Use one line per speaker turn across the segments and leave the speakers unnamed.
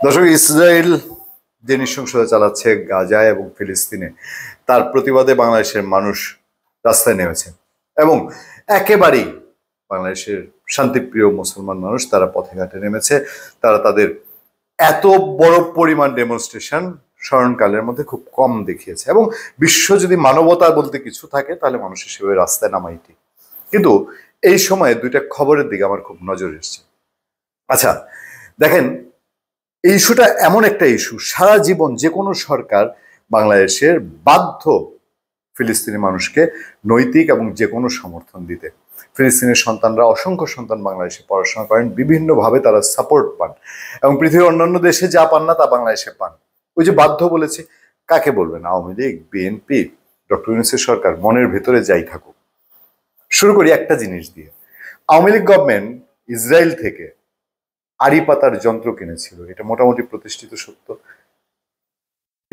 দর্শক, ইসরায়েল যে নৃশংসতা চালাচ্ছে গাজায় এবং ফিলিস্তিনে, তার প্রতিবাদে বাংলাদেশের মানুষ রাস্তায় নেমেছে এবং একেবারেই বাংলাদেশের শান্তিপ্রিয় মুসলমান মানুষ তারা পথে ঘাটে নেমেছে। তারা তাদের এত বড় পরিমাণ ডেমনস্ট্রেশন স্মরণকালের মধ্যে খুব কম দেখিয়েছে এবং বিশ্ব যদি মানবতা বলতে কিছু থাকে তাহলে মানুষ হিসেবে রাস্তায় নামাই ঠিক। কিন্তু এই সময়ে দুইটা খবরের দিকে আমার খুব নজর এসছে। আচ্ছা, দেখেন, এই ইস্যুটা এমন একটা ইস্যু, সারা জীবন যে কোনো সরকার বাংলাদেশের বাধ্য ফিলিস্তিনি মানুষকে নৈতিক এবং যে কোনো সমর্থন দিতে। ফিলিস্তিনের সন্তানরা, অসংখ্য সন্তান বাংলাদেশে পড়াশোনা করেন, বিভিন্নভাবে তারা সাপোর্ট পান এবং পৃথিবীর অন্যান্য দেশে যা পান না তা বাংলাদেশে পান। ওই যে বাধ্য বলেছে, কাকে বলবেন? আওয়ামী লীগ, বিএনপি, ডক্টর ইউনূসের সরকার, মনের ভেতরে যাই থাকুক। শুরু করি একটা জিনিস দিয়ে। আওয়ামী লীগ গভর্নমেন্ট ইসরায়েল থেকে আড়ি পাতার যন্ত্র কিনেছিল, এটা মোটামুটি প্রতিষ্ঠিত সত্য।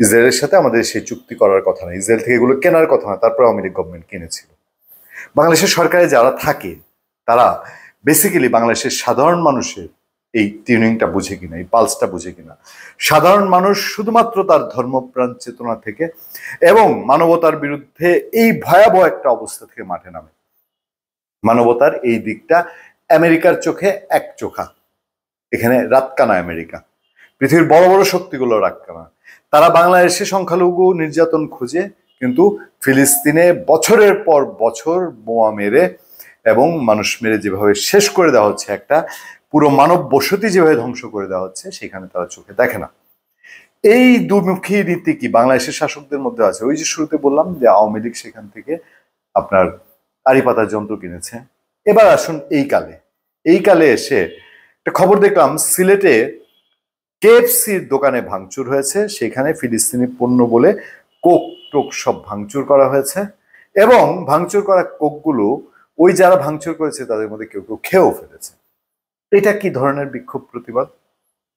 ইসরায়েলের সাথে আমাদের সেই চুক্তি করার কথা না, ইসরায়েল থেকে এগুলো কেনার কথা না, তারপর আওয়ামী লীগ গভর্নমেন্ট কিনেছিল। বাংলাদেশের সরকারে যারা থাকে তারা বেসিক্যালি বাংলাদেশের সাধারণ মানুষের এই টিউনিংটা বুঝে কিনা, এই পালসটা বুঝে কিনা। সাধারণ মানুষ শুধুমাত্র তার ধর্মপ্রাণ চেতনা থেকে এবং মানবতার বিরুদ্ধে এই ভয়াবহ একটা অবস্থা থেকে মাঠে নামে। মানবতার এই দিকটা আমেরিকার চোখে এক চোখা। এখানে রাতকানা আমেরিকা, পৃথিবীর বড় বড় শক্তিগুলো রাতকানা। তারা বাংলাদেশে সংখ্যালঘু নির্যাতন খুঁজে, কিন্তু ফিলিস্তিনে বছরের পর বছর বোমা মেরে এবং মানুষ মেরে যেভাবে শেষ করে দেওয়া হচ্ছে, একটা পুরো মানব বসতি যেভাবে ধ্বংস করে দেওয়া হচ্ছে, সেখানে তারা চোখে দেখে না। এই দুমুখী নীতি কি বাংলাদেশের শাসকদের মধ্যে আছে? ওই যে শুরুতে বললাম যে আওয়ামী লীগ সেখান থেকে আপনার আড়ি পাতার যন্ত্র কিনেছে। এবার আসুন এই কালে এসে একটা খবর দেখলাম, সিলেটে কেএফসির দোকানে ভাঙচুর হয়েছে, সেখানে ফিলিস্তিনি পণ্য বলে কোক টোক সব ভাঙচুর করা হয়েছে এবং ভাঙচুর করা কোকগুলো ওই যারা ভাঙচুর করেছে তাদের মধ্যে কেউ কেউ খেয়েও ফেলেছে। এটা কি ধরনের বিক্ষোভ প্রতিবাদ?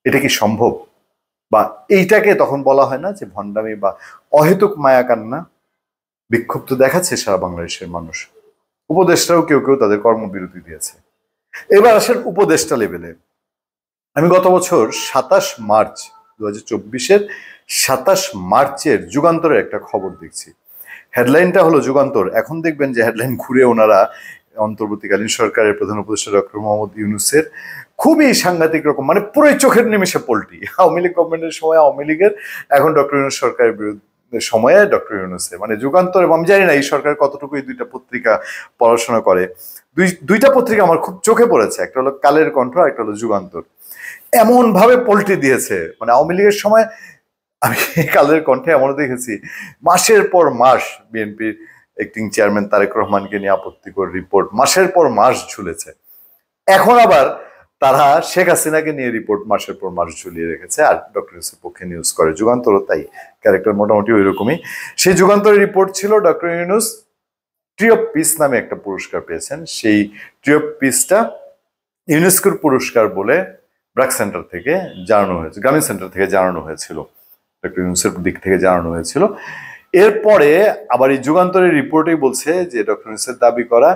এটা কি সম্ভব? বা এইটাকে তখন বলা হয় না যে ভণ্ডামি বা অহেতুক মায়া কান্না? বিক্ষোভ তো দেখাচ্ছে সারা বাংলাদেশের মানুষ। উপদেষ্টাও কেউ কেউ তাদের কর্মবিরতি দিয়েছে। এবার আসেন উপদেষ্টা লেভেলে। আমি গত বছর 27 মার্চ 2024-এর 27 মার্চের যুগান্তরের একটা খবর দেখছি। হেডলাইনটা হলো যুগান্তর। এখন দেখবেন যে হেডলাইন ঘুরে ওনারা অন্তর্বর্তীকালীন সরকারের প্রধান উপদেষ্টা ডক্টর মোহাম্মদ ইউনূসের খুবই সাংঘাতিক রকম, মানে পুরোই চোখের নিমেষে পল্টি। আওয়ামী লীগ গভর্নমেন্টের সময় আওয়ামী লীগের, এখন ডক্টর ইউনূস সরকারের বিরুদ্ধে সময়ে ডক্টর ইউনূসের, মানে যুগান্তর। এবং আমি জানি না এই সরকার কতটুকু এই দুইটা পত্রিকা পড়াশোনা করে। দুইটা পত্রিকা আমার খুব চোখে পড়েছে, একটা হলো কালের কণ্ঠ, একটা হলো যুগান্তর। এমন ভাবে পল্টি দিয়েছে, মানে আওয়ামী লীগের সময় আমি কালের কণ্ঠে এমনও দেখেছি মাসের পর মাস বিএনপির অ্যাক্টিং চেয়ারম্যান তারেক রহমানকে নিয়ে আপত্তিকর রিপোর্ট মাসের পর মাস ঝুলেছে। এখন আবার তারা শেখ হাসিনাকে নিয়ে রিপোর্ট মাসের পর মাস ঝুলিয়ে রেখেছে আর ডক্টর ইউনূসের পক্ষে নিউজ করে। যুগান্তরও তাই, ক্যারেক্টার মোটামুটি ওই রকমই। সেই যুগান্তরের রিপোর্ট ছিল doctor Yunus tree of piece নামে একটা পুরস্কার পেয়েছেন। সেই ট্রি অফ পিসটা ইউনেস্কোর পুরস্কার বলে ব্র্যাক সেন্টার থেকে জানানো হয়েছে, গ্রামীণ সেন্টার থেকে জানানো হয়েছিল, ডক্টর ইউনূসের দিক থেকে জানানো হয়েছিল। এরপরে আবার এই যুগান্তরের রিপোর্টেই বলছে যে ডক্টর ইউনূসের দাবি করা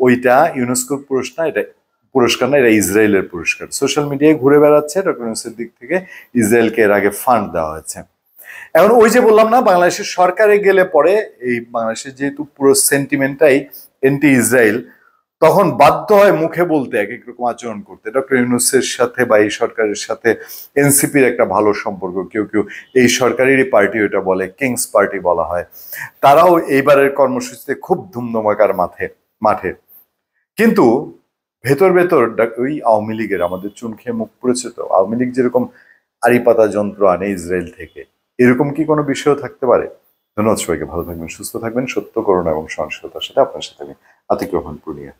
ওইটা ইউনেস্কোর পুরস্কার না, এটা ইসরায়েলের পুরস্কার। সোশ্যাল মিডিয়ায় ঘুরে বেড়াচ্ছে, ডক্টর ইউনূসের দিক থেকে ইসরায়েলকে এর আগে ফান্ড দেওয়া হয়েছে। এখন ওই যে বললাম না, বাংলাদেশের সরকারে গেলে পরে এই বাংলাদেশের যেহেতু পুরো সেন্টিমেন্টটাই এন্টি ইসরায়েল, তখন বাধ্য হয় মুখে বলতে, এক এক রকম আচরণ করতে। ডক্টর ইউনূসের সাথে বা এই সরকারের সাথে এনসিপির একটা ভালো সম্পর্ক, কেউ কেউ এই সরকারেরই পার্টি ওটা বলে কিংস পার্টি বলা হয়, তারাও এইবারের কর্মসূচিতে খুব ধুমধমাকার মাঠে। কিন্তু ভেতর ভেতর ওই আওয়ামী লীগের আমাদের চুন খেয়ে মুখ পড়েছে। তো আওয়ামী লীগ যেরকম আড়ি পাতা যন্ত্র আনে ইসরায়েল থেকে, এরকম কি কোনো বিষয় থাকতে পারে? ধন্যবাদ সবাইকে, ভালো থাকবেন, সুস্থ থাকবেন। সত্য, করুণা এবং সহনশীলতার সাথে আপনার সাথে আমি আতিক রহমান পূর্ণিয়া।